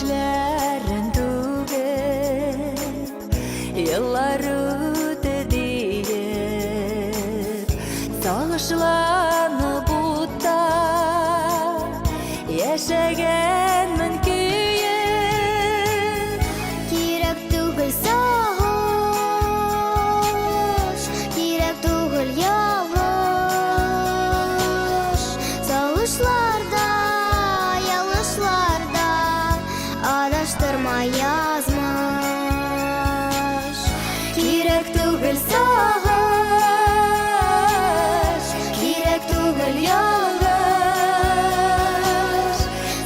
Яшьләрен түгеп, еллар үтте диеп, сагышланып утта яшәгәнмен көеп. Кирәк түгел сагыш, кирәк түгел ялгыш. Сагышларда, ялгышларда адаштырма язмыш. Кирәк түгел сагыш, кирәк түгел ялгыш.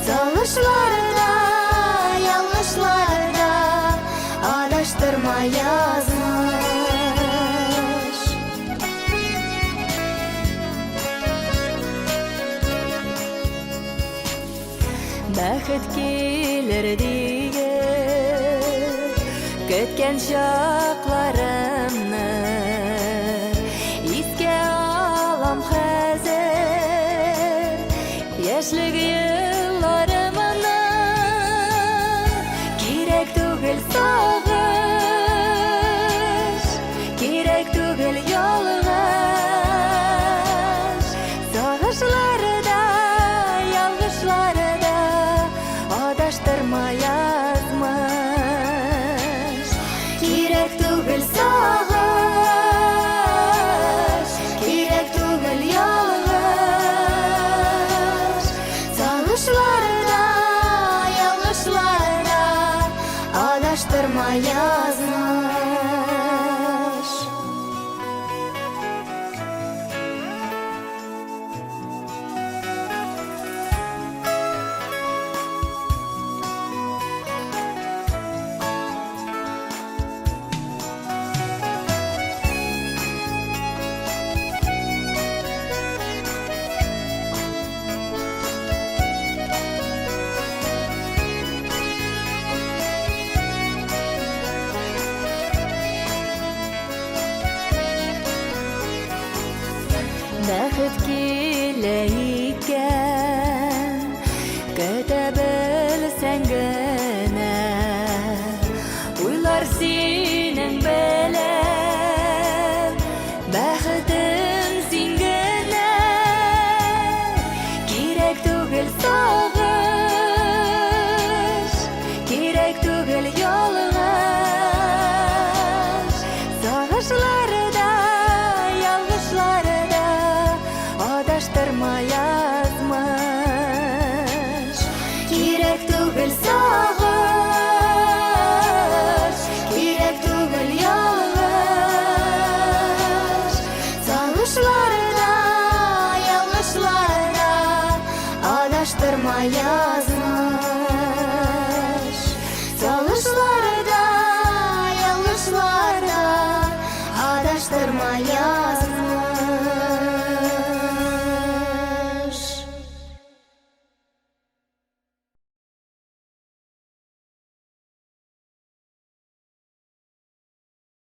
Сагышларда, ялгышларда адаштырма язмыш. Бәхет килер диеп, көткән чакларымны искә алам хәзер. Яшьлек елларымны кирәк түгел сагыш, кирәк түгел ялгыш. Сагышларда, ялгышларда адаштырма язмыш. Кирәк түгел сагыш, кирәк түгел ялгыш. Сагышларда, ялгышларда адаштырма язмыш. Бәхет килә икән, көтә белсәң генә, уйлар синең белән, бәхетең син генә. Кирәк түгел сагыш, кирәк түгел ялгыш. Сагышларда, ялгышларда адаштырма язмыш. Кирәк түгел сагыш, кирәк түгел ялгыш. Сагышларда, ялгышларда адаштырма язмыш. Сагышларда, ялгышларда адаштырма язмыш.